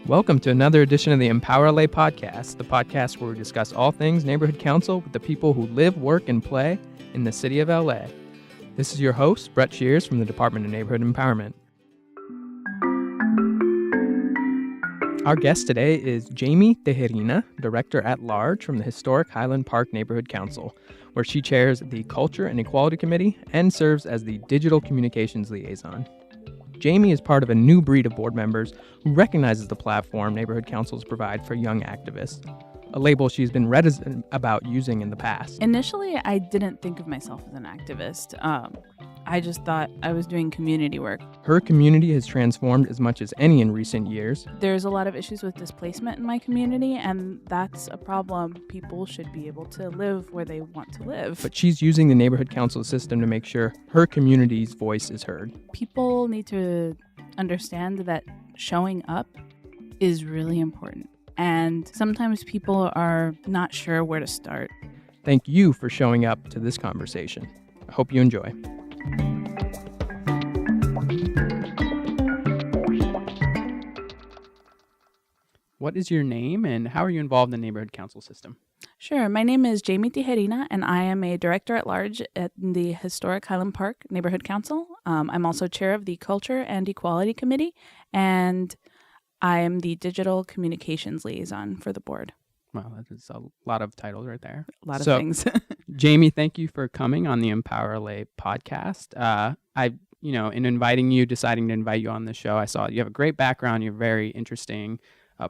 Welcome to another edition of the EmpowerLA podcast, the podcast where we discuss all things neighborhood council with the people who live, work, and play in the city of LA. This is your host, Brett Shears from the Department of Neighborhood Empowerment. Our guest today is Jamie Tijerina, Director at Large from the historic Highland Park Neighborhood Council, where she chairs the Culture and Equality Committee and serves as the Digital Communications Liaison. Jamie is part of a new breed of board members who recognizes the platform neighborhood councils provide for young activists, a label she's been reticent about using in the past. Initially, I didn't think of myself as an activist. I just thought I was doing community work. Her community has transformed as much as any in recent years. There's a lot of issues with displacement in my community, and that's a problem. People should be able to live where they want to live. But she's using the neighborhood council system to make sure her community's voice is heard. People need to understand that showing up is really important. And sometimes people are not sure where to start. Thank you for showing up to this conversation. I hope you enjoy. What is your name and how are you involved in the neighborhood council system? Sure. My name is Jamie Tijerina, and I am a director at large at the historic Highland Park Neighborhood Council. I'm also chair of the Culture and Equality Committee, and I am the Digital Communications Liaison for the board. Wow, that is a lot of titles right there. A lot of things. Jamie, thank you for coming on the EmpowerLA podcast. In inviting you, deciding to invite you on the show, I saw you have a great background. You're very interesting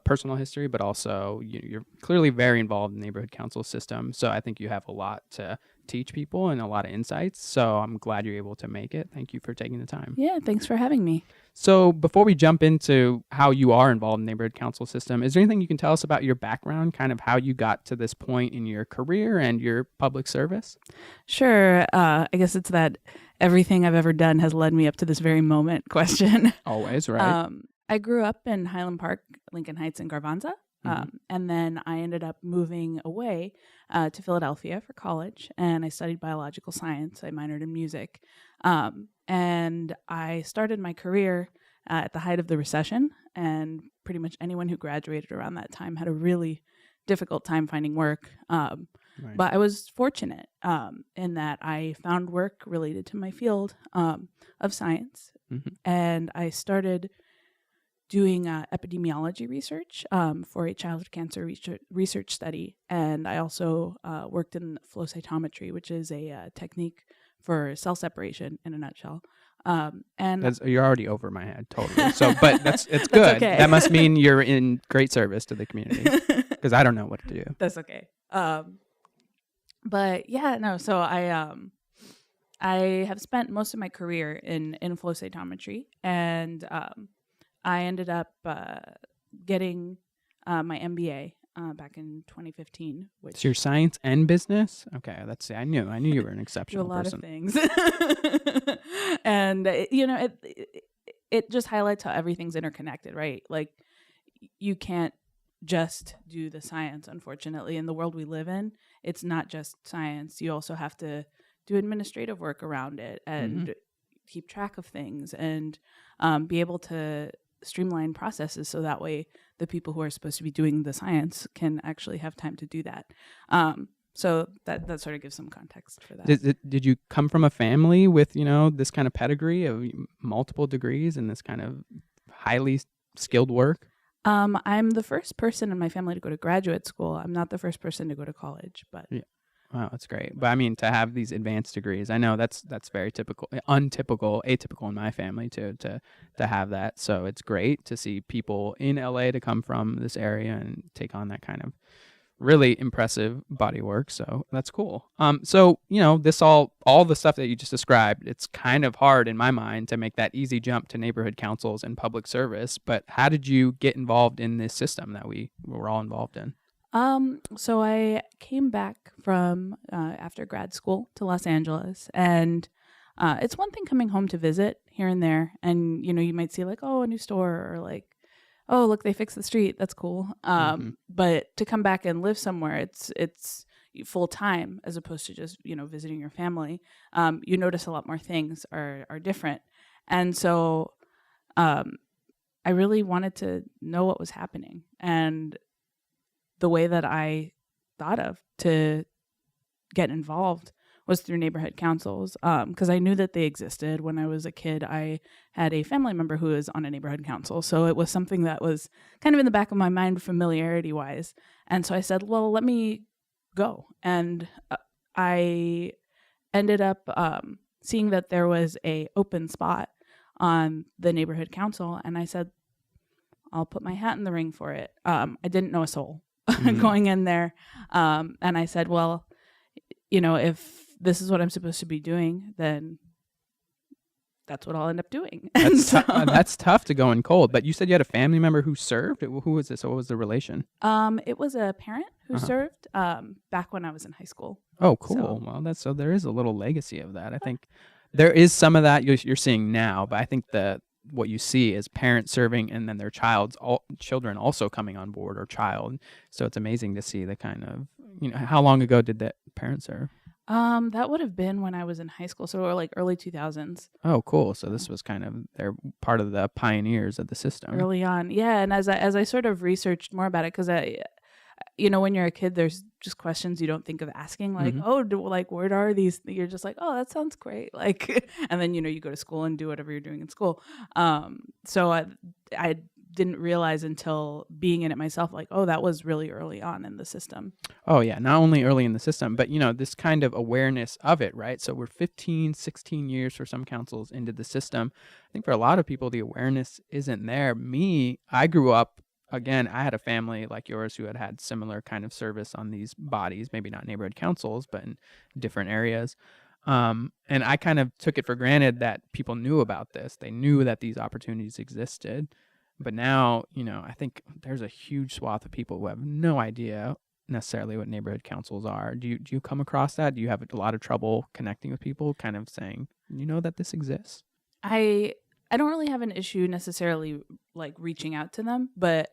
personal history, but also you're clearly very involved in the neighborhood council system. So I think you have a lot to teach people and a lot of insights. So I'm glad you're able to make it. Thank you for taking the time. Yeah, thanks for having me. So before we jump into how you are involved in the neighborhood council system, is there anything you can tell us about your background, kind of how you got to this point in your career and your public service? Sure. I guess it's that everything I've ever done has led me up to this very moment question. Always, right? I grew up in Highland Park, Lincoln Heights, and Garvanza. And then I ended up moving away to Philadelphia for college, and I studied biological science. I minored in music. And I started my career at the height of the recession, and pretty much anyone who graduated around that time had a really difficult time finding work. Right. But I was fortunate in that I found work related to my field of science, and I started doing epidemiology research for a childhood cancer research study. And I also worked in flow cytometry, which is a technique for cell separation in a nutshell. And you're already over my head, totally. So, but it's good. Okay. That must mean you're in great service to the community because I don't know what to do. That's okay. But yeah, no. So I have spent most of my career in flow cytometry, and I ended up getting my MBA back in 2015. Which your science and business? Okay, I knew you were an exceptional do a lot person. Of things, and it just highlights how everything's interconnected, right? Like you can't just do the science. Unfortunately, in the world we live in, it's not just science. You also have to do administrative work around it and keep track of things and be able to streamline processes so that way the people who are supposed to be doing the science can actually have time to do that. So that sort of gives some context for that. Did you come from a family with, this kind of pedigree of multiple degrees and this kind of highly skilled work? I'm the first person in my family to go to graduate school. I'm not the first person to go to college, but yeah. Wow, that's great. But I mean, to have these advanced degrees, I know that's very atypical in my family to have that. So it's great to see people in LA to come from this area and take on that kind of really impressive body work. So that's cool. So this all the stuff that you just described, it's kind of hard in my mind to make that easy jump to neighborhood councils and public service. But how did you get involved in this system that we're all involved in? So I came back from after grad school to Los Angeles, and it's one thing coming home to visit here and there, and you might see like, oh, a new store, or like, oh, look, they fixed the street, that's cool. But to come back and live somewhere, it's full time as opposed to just visiting your family. You notice a lot more things are different, and so I I really wanted to know what was happening. And the way that I thought of to get involved was through neighborhood councils, because I knew that they existed. When I was a kid, I had a family member who was on a neighborhood council. So it was something that was kind of in the back of my mind familiarity-wise. And so I said, well, let me go. And I ended up seeing that there was a open spot on the neighborhood council. And I said, I'll put my hat in the ring for it. I didn't know a soul going in there. And I said, well, if this is what I'm supposed to be doing, then that's what I'll end up doing. That's tough to go in cold. But you said you had a family member who served. Who was this? What was the relation? It was a parent who served back when I was in high school. Oh, cool. Well, so there is a little legacy of that. I think there is some of that you're seeing now, but I think what you see is parents serving and then their children also coming on board, or child. So it's amazing to see the kind of, how long ago did that parent serve? That would have been when I was in high school, so like early 2000s. Oh, cool. So this was kind of, they're part of the pioneers of the system. Early on, yeah. And as I sort of researched more about it, because when you're a kid, there's just questions you don't think of asking, like, what are these? You're just like, oh, that sounds great. Like, and then, you go to school and do whatever you're doing in school. So I didn't realize until being in it myself, like, oh, that was really early on in the system. Oh, yeah. Not only early in the system, but, this kind of awareness of it, right? So we're 15, 16 years for some councils into the system. I think for a lot of people, the awareness isn't there. I grew up, again, I had a family like yours who had similar kind of service on these bodies, maybe not neighborhood councils, but in different areas. And I kind of took it for granted that people knew about this. They knew that these opportunities existed. But now, I think there's a huge swath of people who have no idea necessarily what neighborhood councils are. Do you come across that? Do you have a lot of trouble connecting with people, kind of saying, that this exists? I don't really have an issue necessarily like reaching out to them, but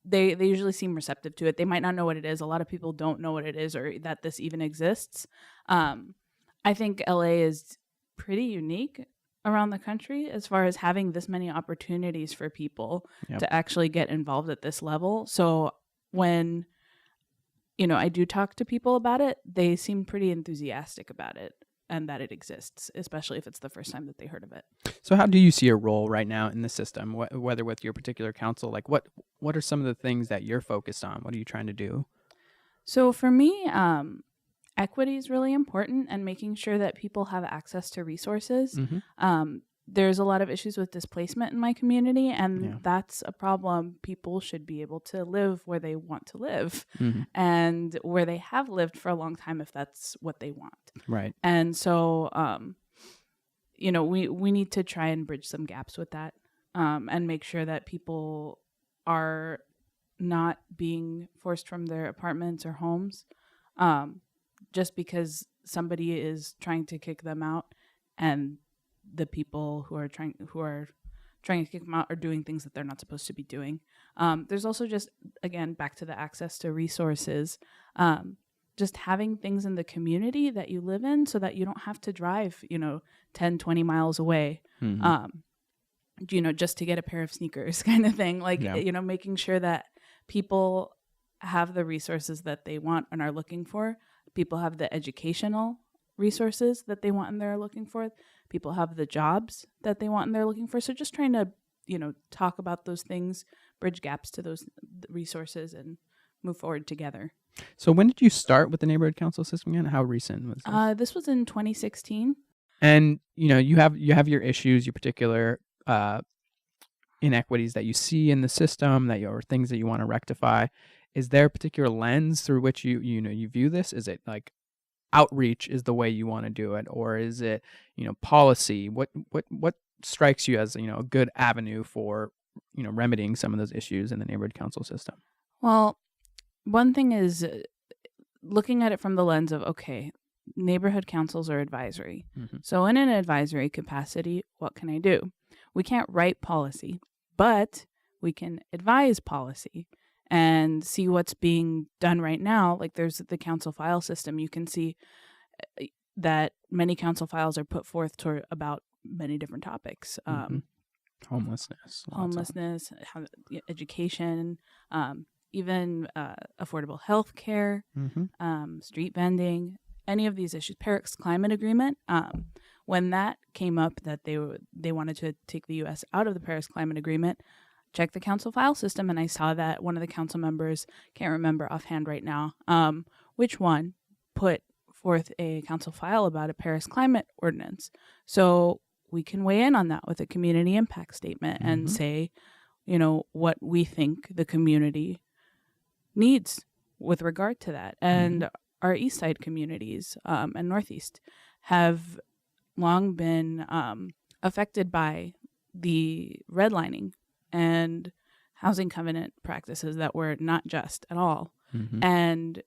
they usually seem receptive to it. They might not know what it is. A lot of people don't know what it is or that this even exists. I think LA is pretty unique around the country as far as having this many opportunities for people to actually get involved at this level. So when, I do talk to people about it, they seem pretty enthusiastic about it and that it exists, especially if it's the first time that they heard of it. So how do you see a role right now in the system, whether with your particular council? Like what are some of the things that you're focused on? What are you trying to do? So for me, equity is really important, and making sure that people have access to resources. There's a lot of issues with displacement in my community, and that's a problem. People should be able to live where they want to live and where they have lived for a long time if that's what they want. Right. And so, we need to try and bridge some gaps with that and make sure that people are not being forced from their apartments or homes just because somebody is trying to kick them out, and the people who are trying to kick them out are doing things that they're not supposed to be doing. There's also just, again, back to the access to resources, just having things in the community that you live in so that you don't have to drive, 10, 20 miles away, just to get a pair of sneakers kind of thing. Like, making sure that people have the resources that they want and are looking for. People have the educational resources that they want and they're looking for. People have the jobs that they want and they're looking for. So just trying to, talk about those things, bridge gaps to those resources, and move forward together. So when did you start with the neighborhood council system again? How recent was this? This was in 2016. And, you have your issues, your particular inequities that you see in the system, or things that you want to rectify. Is there a particular lens through which you view this? Is it like outreach is the way you want to do it, or is it policy? What strikes you as a good avenue for remedying some of those issues in the neighborhood council system? Well, one thing is looking at it from the lens of, okay, neighborhood councils are advisory. So in an advisory capacity, what can I do? We can't write policy, but we can advise policy and see what's being done right now. Like there's the council file system. You can see that many council files are put forth about many different topics. Homelessness, education, even affordable health care, street vending, any of these issues. Paris Climate Agreement, when that came up that they wanted to take the U.S. out of the Paris Climate Agreement, checked the council file system, and I saw that one of the council members, can't remember offhand right now, which one, put forth a council file about a Paris climate ordinance. So we can weigh in on that with a community impact statement and say, what we think the community needs with regard to that. And our East Side communities and Northeast have long been affected by the redlining and housing covenant practices that were not just at all. And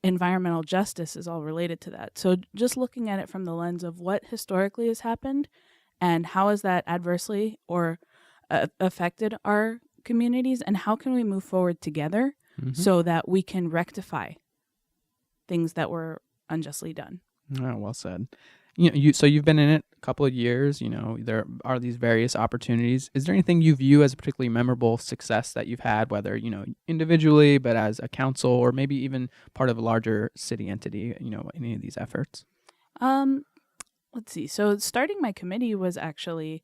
environmental justice is all related to that. So just looking at it from the lens of what historically has happened and how has that adversely or affected our communities, and how can we move forward together so that we can rectify things that were unjustly done. Oh, well said. So you've been in it a couple of years. There are these various opportunities. Is there anything you view as a particularly memorable success that you've had, whether individually, but as a council, or maybe even part of a larger city entity? Any of these efforts? Let's see. So starting my committee was actually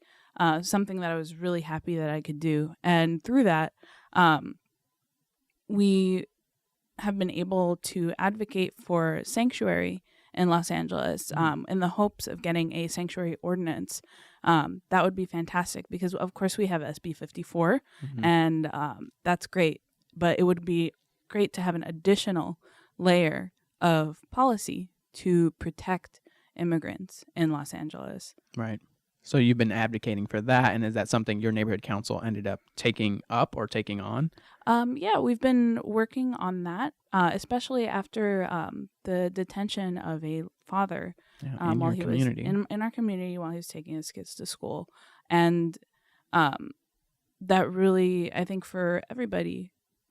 something that I was really happy that I could do, and through that, we have been able to advocate for sanctuary in Los Angeles in the hopes of getting a sanctuary ordinance. That would be fantastic because, of course, we have SB 54, and that's great. But it would be great to have an additional layer of policy to protect immigrants in Los Angeles. Right. So you've been advocating for that, and is that something your neighborhood council ended up taking up or taking on? Yeah, we've been working on that, especially after the detention of a father while he was in our community while he was taking his kids to school. And that really, I think for everybody,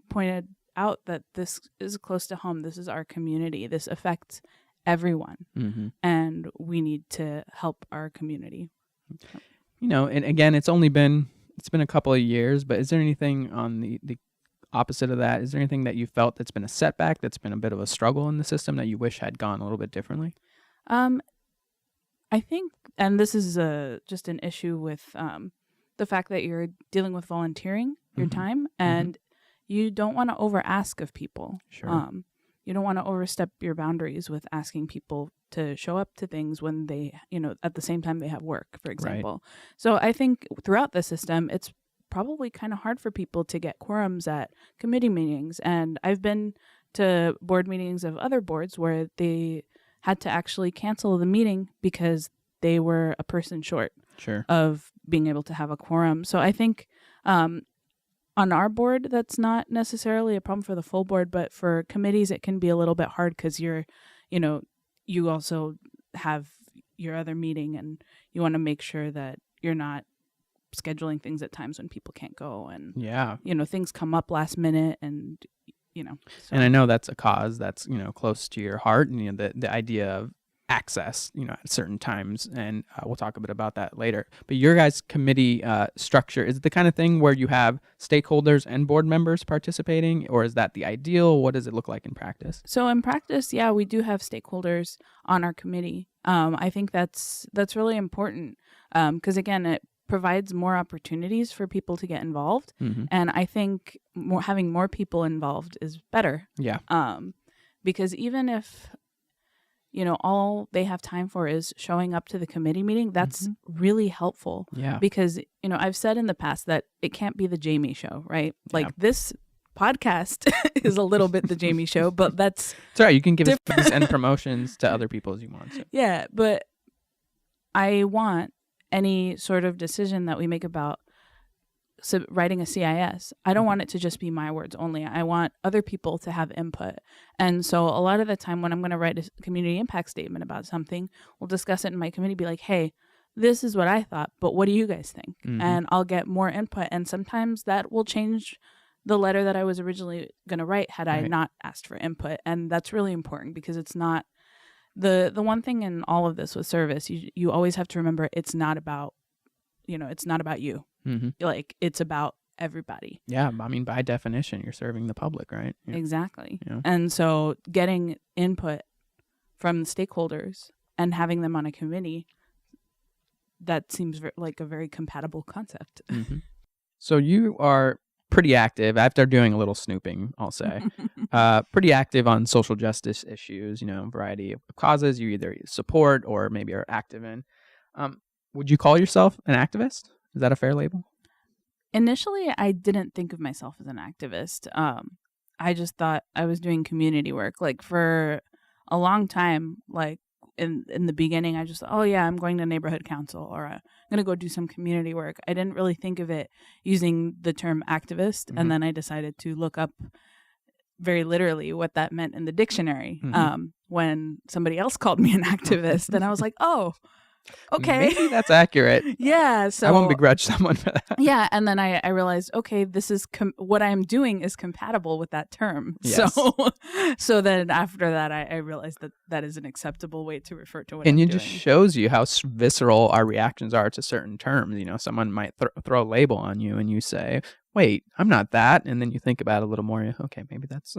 pointed out that this is close to home. This is our community. This affects everyone, and we need to help our community. And again, it's been a couple of years, but is there anything on the opposite of that? Is there anything that you felt that's been a setback, that's been a bit of a struggle in the system that you wish had gone a little bit differently? I think, and this is just an issue with the fact that you're dealing with volunteering your time, and you don't want to over ask of people. Sure. You don't want to overstep your boundaries with asking people to show up to things when they, at the same time they have work, for example. Right. So I think throughout the system, it's probably kind of hard for people to get quorums at committee meetings. And I've been to board meetings of other boards where they had to actually cancel the meeting because they were a person short of being able to have a quorum. So I think on our board, that's not necessarily a problem for the full board, but for committees, it can be a little bit hard because you also have your other meeting and you want to make sure that you're not scheduling things at times when people can't go, and things come up last minute, and so. And I know that's a cause that's close to your heart, and the idea of access at certain times, and we'll talk a bit about that later. But your guys' committee structure, is it the kind of thing where you have stakeholders and board members participating, or is that the ideal? What does it look like in practice? So in practice, we do have stakeholders on our committee. I think that's really important because again, it provides more opportunities for people to get involved, and I think having more people involved is better. Because even if all they have time for is showing up to the committee meeting, that's really helpful. Because, I've said in the past that it can't be the Jamie show, right? Like this podcast is a little bit the Jamie show, but that's right. You can give us and promotions to other people as you want to. Yeah, but I want any sort of decision that we make about writing a CIS, I don't want it to just be my words only. I want other people to have input. And so a lot of the time when I'm going to write a community impact statement about something, we'll discuss it in my committee, be like, hey, this is what I thought, but what do you guys think? And I'll get more input. And sometimes that will change the letter that I was originally going to write had I not asked for input. And that's really important because it's not the one thing in all of this with service, you always have to remember it's not about it's not about you. Like, it's about everybody. Yeah, I mean, by definition, you're serving the public, right? Yeah. Exactly. Yeah. And so getting input from the stakeholders and having them on a committee, that seems like a very compatible concept. So you are pretty active, after doing a little snooping, I'll say, pretty active on social justice issues, a variety of causes you either support or maybe are active in. Would you call yourself an activist? Is that a fair label? Initially, I didn't think of myself as an activist. I just thought I was doing community work. Like, for a long time, like in the beginning, I just, oh yeah, I'm going to neighborhood council, or I'm going to go do some community work. I didn't really think of it using the term activist. And then I decided to look up very literally what that meant in the dictionary when somebody else called me an activist. And I was like, oh, okay. Maybe that's accurate. Yeah. So I won't begrudge someone for that. Yeah. And then I realized, okay, this is what I'm doing is compatible with that term. Yes. So then after that, I realized that is an acceptable way to refer to what I'm doing. And it just shows you how visceral our reactions are to certain terms. Someone might throw a label on you and you say, wait, I'm not that. And then you think about it a little more. Okay, maybe that's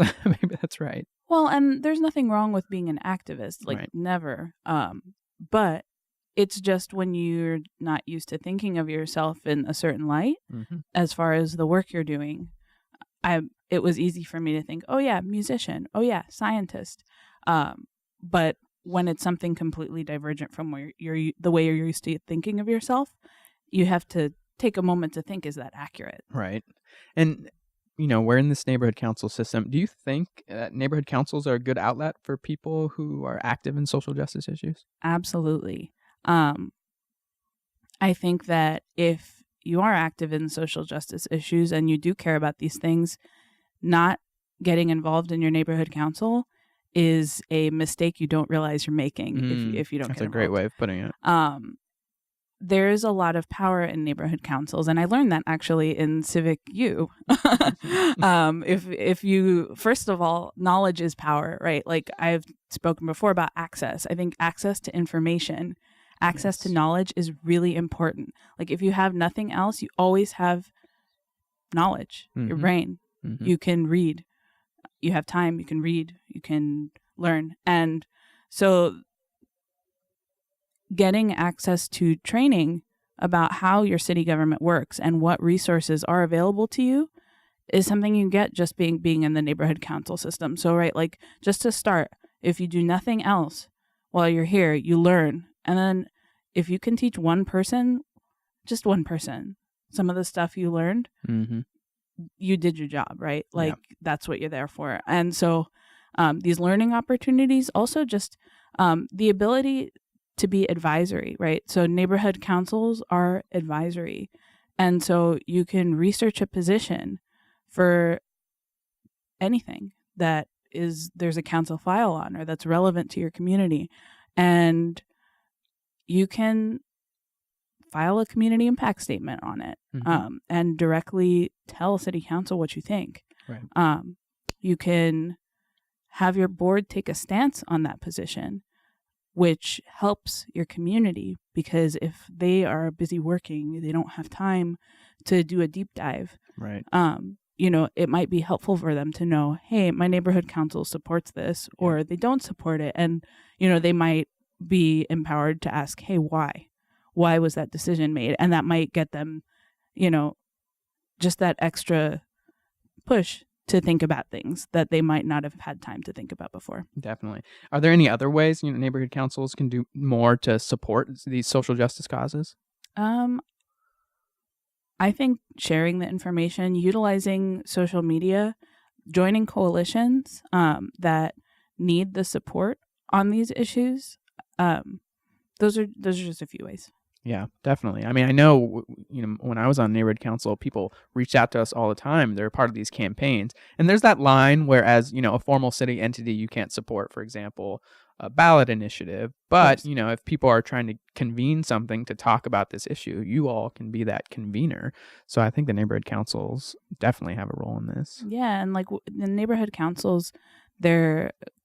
right. Well, and there's nothing wrong with being an activist, like never. But it's just when you're not used to thinking of yourself in a certain light, as far as the work you're doing, it was easy for me to think, oh yeah, musician, oh yeah, scientist. But when it's something completely divergent from where the way you're used to thinking of yourself, you have to take a moment to think, is that accurate? Right. And we're in this neighborhood council system. Do you think neighborhood councils are a good outlet for people who are active in social justice issues? Absolutely. I think that if you are active in social justice issues and you do care about these things, not getting involved in your neighborhood council is a mistake you don't realize you're making if you don't That's get a great way of putting it. There is a lot of power in neighborhood councils, and I learned that actually in Civic U. If you, first of all, knowledge is power, right? Like I've spoken before about access. I think access to information, access to knowledge is really important. Like if you have nothing else, you always have knowledge, your brain. You can read. You have time, you can read, you can learn. And so getting access to training about how your city government works and what resources are available to you is something you get just being in the neighborhood council system. So, right, like just to start, if you do nothing else while you're here, you learn. And then if you can teach one person, just one person, some of the stuff you learned, you did your job, right? Like that's what you're there for. And so these learning opportunities, also just the ability to be advisory, right? So neighborhood councils are advisory. And so you can research a position for anything that there's a council file on or that's relevant to your community. And you can file a community impact statement on it and directly tell city council what you think. Right. You can have your board take a stance on that position, which helps your community, because if they are busy working, they don't have time to do a deep dive. Right. It might be helpful for them to know, hey, my neighborhood council supports this, or they don't support it. And, they might be empowered to ask, hey, why? Why was that decision made? And that might get them, just that extra push to think about things that they might not have had time to think about before. Definitely. Are there any other ways, neighborhood councils can do more to support these social justice causes? I think sharing the information, utilizing social media, joining coalitions that need the support on these issues. Those are just a few ways. Yeah, definitely. I mean, I know, when I was on neighborhood council, people reached out to us all the time. They're part of these campaigns. And there's that line where, as, a formal city entity, you can't support, for example, a ballot initiative. But, if people are trying to convene something to talk about this issue, you all can be that convener. So I think the neighborhood councils definitely have a role in this. Yeah, and like the neighborhood councils,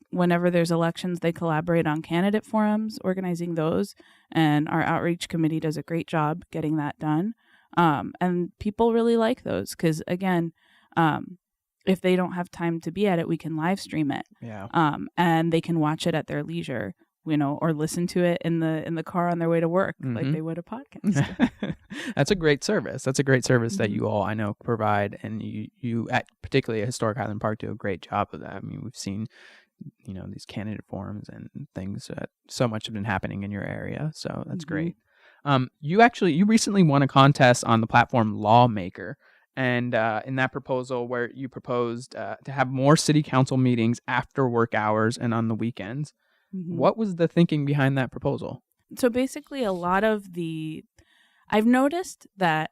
whenever there's elections, they collaborate on candidate forums, organizing those. And our outreach committee does a great job getting that done. And people really like those because, again, if they don't have time to be at it, we can live stream it. Yeah. And they can watch it at their leisure, or listen to it in the car on their way to work, like they would a podcast. That's a great service. That's a great service that Mhm. you all, I know, provide, and you at particularly at Historic Highland Park do a great job of that. I mean, we've seen, these candidate forums and things. So much have been happening in your area, so that's great. You recently won a contest on the platform Lawmaker, and in that proposal where you proposed to have more city council meetings after work hours and on the weekends. What was the thinking behind that proposal? So basically, I've noticed that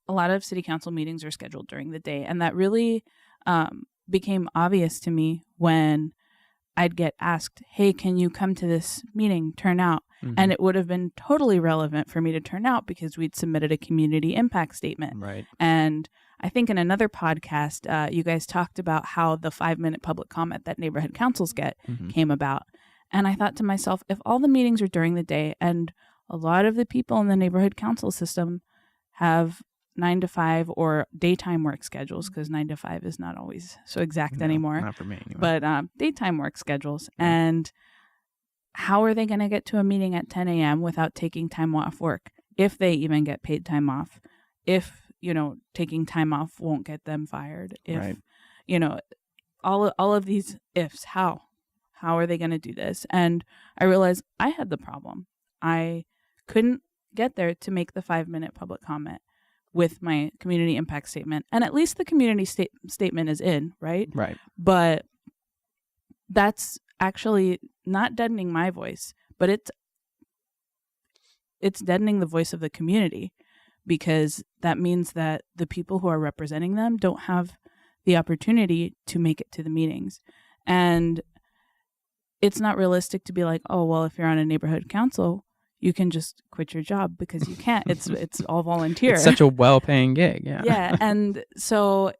a lot of city council meetings are scheduled during the day, and that really became obvious to me when I'd get asked, hey, can you come to this meeting, turn out? And it would have been totally relevant for me to turn out because we'd submitted a community impact statement. Right. And I think in another podcast, you guys talked about how the 5-minute public comment that neighborhood councils get came about. And I thought to myself, if all the meetings are during the day and a lot of the people in the neighborhood council system have 9 to 5 or daytime work schedules, because 9 to 5 is not always so exact anymore. Not for me anyway. But daytime work schedules. Yeah. And how are they going to get to a meeting at 10 a.m. without taking time off work, if they even get paid time off? If, taking time off won't get them fired. If, all of these ifs, how are they going to do this? And I realized I had the problem. I couldn't get there to make the 5-minute public comment with my community impact statement. And at least the community statement is in, right? Right. But that's actually not deadening my voice, but it's deadening the voice of the community, because that means that the people who are representing them don't have the opportunity to make it to the meetings. And it's not realistic to be like, oh, well, if you're on a neighborhood council, you can just quit your job, because you can't. It's all volunteer. It's such a well-paying gig. Yeah. Yeah. And so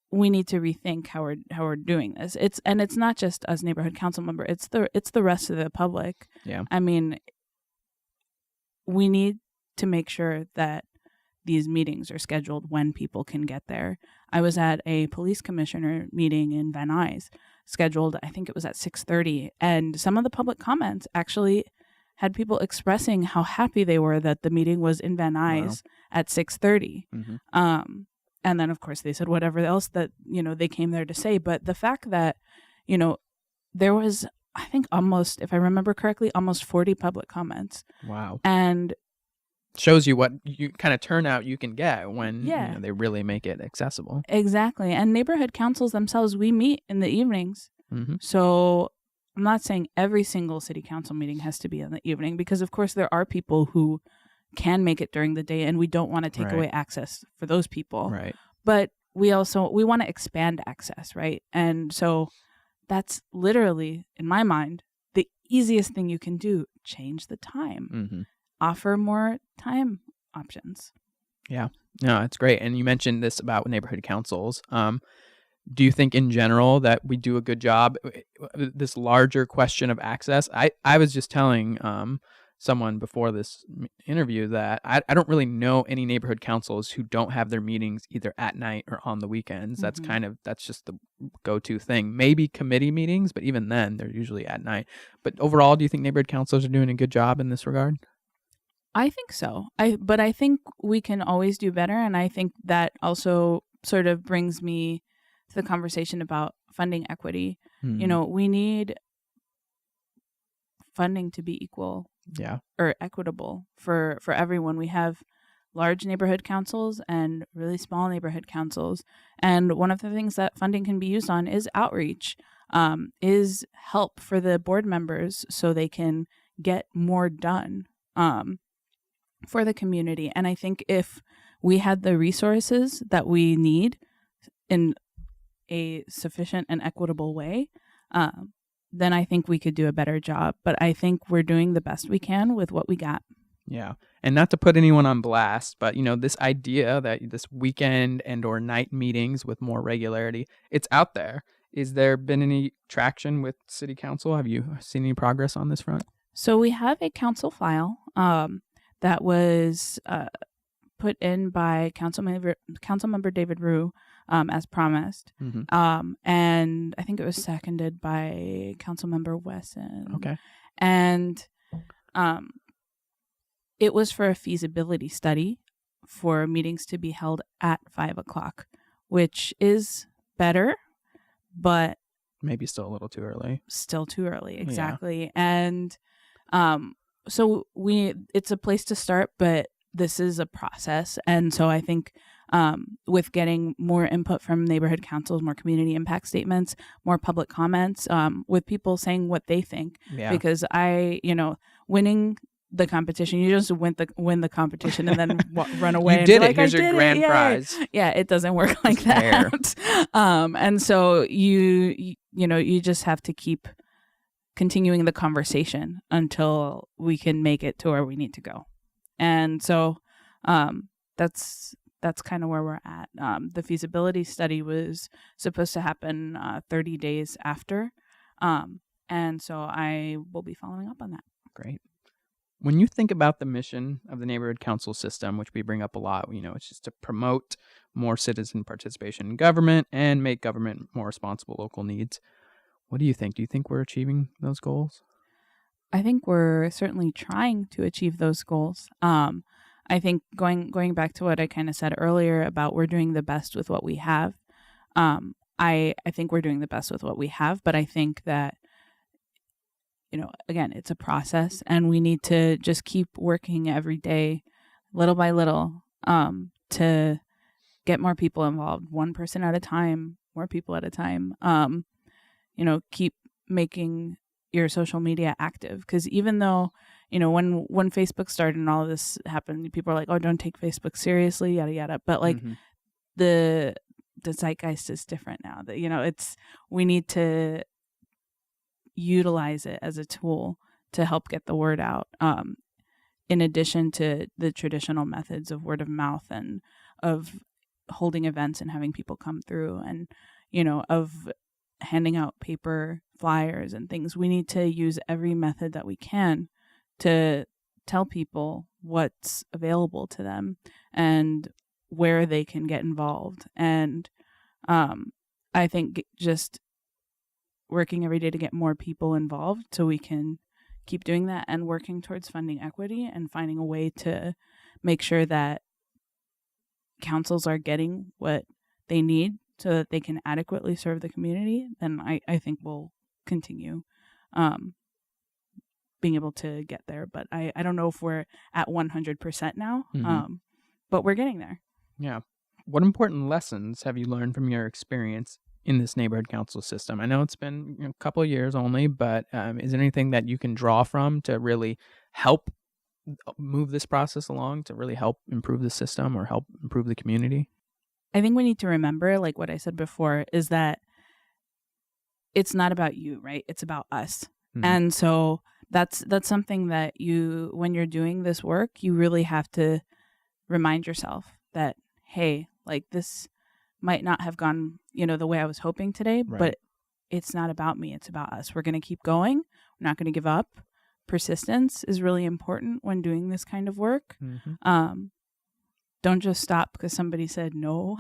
we need to rethink how we're doing this. It's not just us neighborhood council member. It's the rest of the public. Yeah. I mean, we need to make sure that these meetings are scheduled when people can get there. I was at a police commissioner meeting in Van Nuys, scheduled, I think it was at 6:30, and some of the public comments actually had people expressing how happy they were that the meeting was in Van Nuys at 6:30. And then, of course, they said whatever else that, they came there to say. But the fact that, there was, I think almost, if I remember correctly, almost 40 public comments. Wow. And shows you what you kind of turnout you can get when they really make it accessible. Exactly. And neighborhood councils themselves, we meet in the evenings. So I'm not saying every single city council meeting has to be in the evening, because of course there are people who can make it during the day, and we don't want to take away access for those people. Right. But we want to expand access, right? And so that's literally, in my mind, the easiest thing you can do. Change the time. Offer more time options. Yeah. No, it's great. And you mentioned this about neighborhood councils. Do you think in general that we do a good job? This larger question of access. I was just telling someone before this interview that I don't really know any neighborhood councils who don't have their meetings either at night or on the weekends. That's that's just the go-to thing. Maybe committee meetings, but even then they're usually at night. But overall, do you think neighborhood councils are doing a good job in this regard? I think so. But I think we can always do better. And I think that also sort of brings me to the conversation about funding equity. We need funding to be equal or equitable for everyone. We have large neighborhood councils and really small neighborhood councils. And one of the things that funding can be used on is outreach, is help for the board members so they can get more done for the community. And I think if we had the resources that we need in a sufficient and equitable way, then I think we could do a better job. But I think we're doing the best we can with what we got. Yeah. And not to put anyone on blast, but, this idea that this weekend and or night meetings with more regularity, it's out there. Is there been any traction with city council? Have you seen any progress on this front? So we have a council file. that was put in by Councilmember David Rue, as promised. And I think it was seconded by Councilmember Wesson. Okay. And it was for a feasibility study for meetings to be held at 5:00, which is better, but maybe still a little too early. Still too early, exactly. Yeah. And so it's a place to start, but this is a process. And so I think with getting more input from neighborhood councils, more community impact statements, more public comments, with people saying what they think, because winning the competition, you just win the competition and then run away. You and did be it. Like, Here's I your did grand it. prize. Yeah, it doesn't work like that. And so you just have to keep continuing the conversation until we can make it to where we need to go. And so that's kind of where we're at. The feasibility study was supposed to happen 30 days after. And so I will be following up on that. Great. When you think about the mission of the neighborhood council system, which we bring up a lot, it's just to promote more citizen participation in government and make government more responsible local needs. What do you think? Do you think we're achieving those goals? I think we're certainly trying to achieve those goals. I think going back to what I kind of said earlier about we're doing the best with what we have. I think we're doing the best with what we have, but I think that again, it's a process, and we need to just keep working every day, little by little, to get more people involved, one person at a time, more people at a time. Keep making your social media active, because even though, when Facebook started and all of this happened, people are like, oh, don't take Facebook seriously, yada, yada. But like the zeitgeist is different now. That, we need to utilize it as a tool to help get the word out, in addition to the traditional methods of word of mouth and of holding events and having people come through, and of handing out paper flyers and things. We need to use every method that we can to tell people what's available to them and where they can get involved. And I think just working every day to get more people involved so we can keep doing that, and working towards funding equity and finding a way to make sure that councils are getting what they need so that they can adequately serve the community, then I think we'll continue being able to get there. But I don't know if we're at 100% now, but we're getting there. Yeah. What important lessons have you learned from your experience in this neighborhood council system? I know it's been a couple of years only, but is there anything that you can draw from to really help move this process along, to really help improve the system or help improve the community? I think we need to remember, like what I said before, is that it's not about you, right? It's about us. And so that's something that when you're doing this work, you really have to remind yourself that, hey, like this might not have gone, the way I was hoping today, right, but it's not about me. It's about us. We're going to keep going. We're not going to give up. Persistence is really important when doing this kind of work. Don't just stop because somebody said no.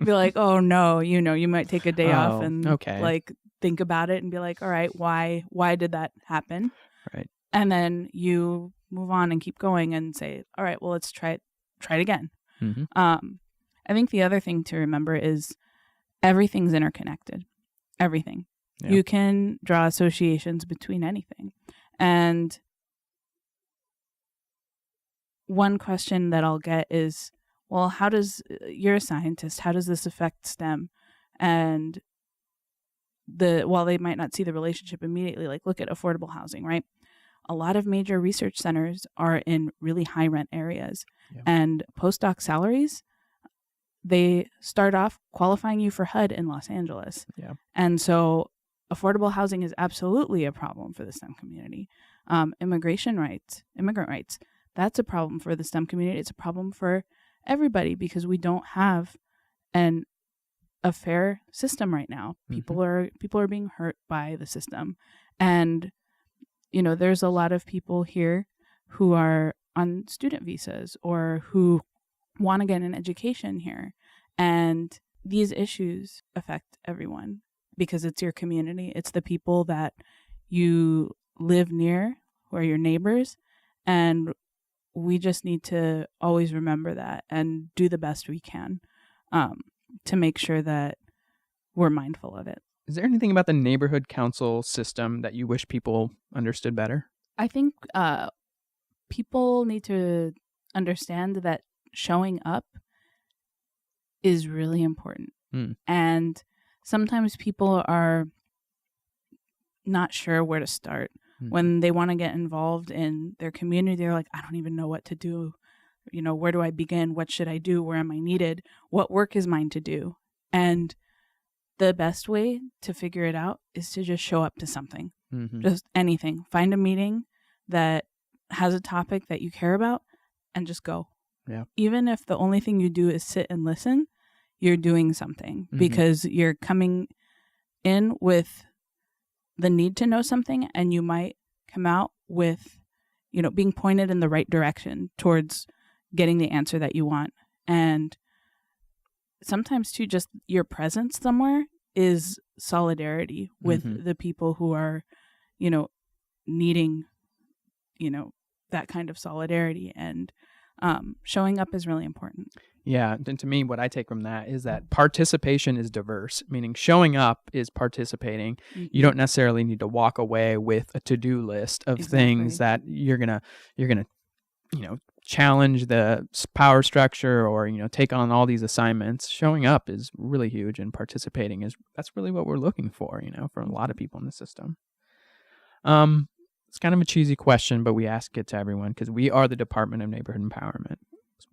Be like, oh no, you might take a day off and like think about it and be like, all right, why did that happen? Right. And then you move on and keep going and say, all right, well, let's try it again. I think the other thing to remember is everything's interconnected. Everything. Yeah. You can draw associations between anything. And one question that I'll get is, well, you're a scientist, how does this affect STEM? And while they might not see the relationship immediately, like look at affordable housing, right? A lot of major research centers are in really high rent areas. Yeah. And postdoc salaries, they start off qualifying you for HUD in Los Angeles. Yeah. And so affordable housing is absolutely a problem for the STEM community. Immigrant rights, that's a problem for the STEM community. It's a problem for everybody because we don't have a fair system right now. People are being hurt by the system. And there's a lot of people here who are on student visas or who want to get an education here. And these issues affect everyone because it's your community. It's the people that you live near, who are your neighbors. And we just need to always remember that and do the best we can to make sure that we're mindful of it. Is there anything about the neighborhood council system that you wish people understood better? I think people need to understand that showing up is really important. And sometimes people are not sure where to start. When they want to get involved in their community, they're like, I don't even know what to do. You know, where do I begin? What should I do? Where am I needed? What work is mine to do? And the best way to figure it out is to just show up to something, just anything. Find a meeting that has a topic that you care about and just go. Yeah. Even if the only thing you do is sit and listen, you're doing something because you're coming in with the need to know something, and you might come out with, you know, being pointed in the right direction towards getting the answer that you want. And sometimes too, just your presence somewhere is solidarity with the people who are, you know, needing, you know, that kind of solidarity. And showing up is really important. Yeah. And to me, what I take from that is that participation is diverse, meaning showing up is participating. You don't necessarily need to walk away with a to-do list of things that you're going to, you know, challenge the power structure or, you know, take on all these assignments. Showing up is really huge, and participating that's really what we're looking for, you know, for a lot of people in the system. It's kind of a cheesy question, but we ask it to everyone because we are the Department of Neighborhood Empowerment.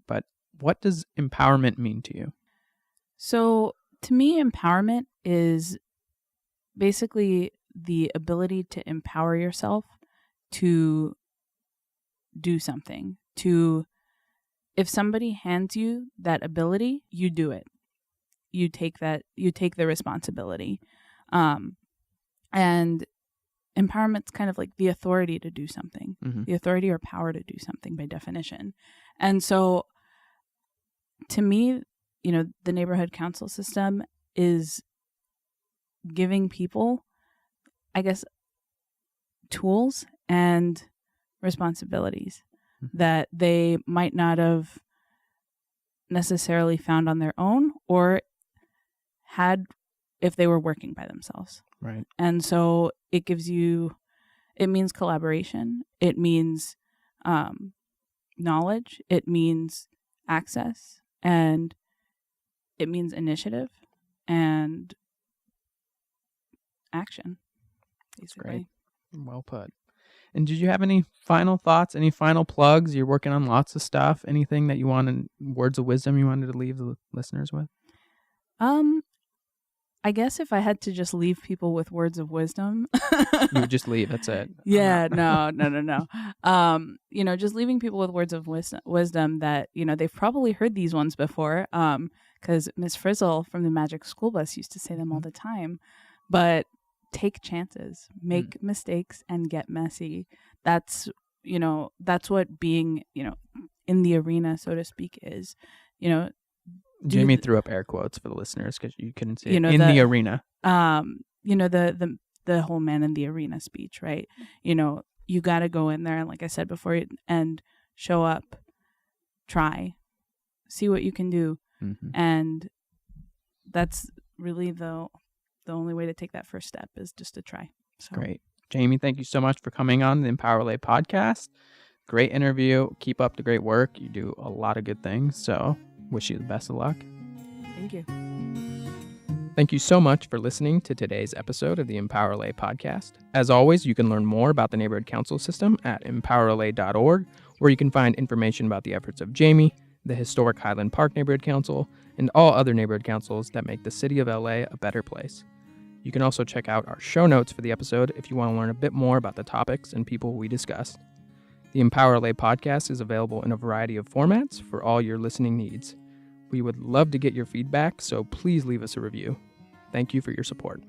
But what does empowerment mean to you? So to me, empowerment is basically the ability to empower yourself to do something. If somebody hands you that ability, you do it. You take the responsibility. And empowerment's kind of like the authority to do something, the authority or power to do something by definition. And so to me, you know, the neighborhood council system is giving people, I guess, tools and responsibilities that they might not have necessarily found on their own or had if they were working by themselves. Right. And so it means collaboration. It means knowledge. It means access. And it means initiative and action, basically. Great. Well put. And did you have any final thoughts, any final plugs? You're working on lots of stuff. Anything that you wanted, words of wisdom you wanted to leave the listeners with? I guess if I had to just leave people with words of wisdom. You would just leave, that's it. Yeah, no. You know, just leaving people with words of wisdom that, you know, they've probably heard these ones before, because Miss Frizzle from the Magic School Bus used to say them all the time. But take chances, make mistakes, and get messy. That's what being, you know, in the arena, so to speak, is. You know, Jamie threw up air quotes for the listeners because you couldn't see it. You know, in the arena. You know, the whole man in the arena speech, right? You know, you got to go in there, and like I said before, and show up, try, see what you can do, and that's really the only way to take that first step is just to try. So. Great. Jamie, thank you so much for coming on the EmpowerLA podcast. Great interview. Keep up the great work. You do a lot of good things. So wish you the best of luck. Thank you. Thank you so much for listening to today's episode of the EmpowerLA podcast. As always, you can learn more about the neighborhood council system at empowerla.org, where you can find information about the efforts of Jamie, the historic Highland Park Neighborhood Council, and all other neighborhood councils that make the city of LA a better place. You can also check out our show notes for the episode if you want to learn a bit more about the topics and people we discussed. The EmpowerLA podcast is available in a variety of formats for all your listening needs. We would love to get your feedback, so please leave us a review. Thank you for your support.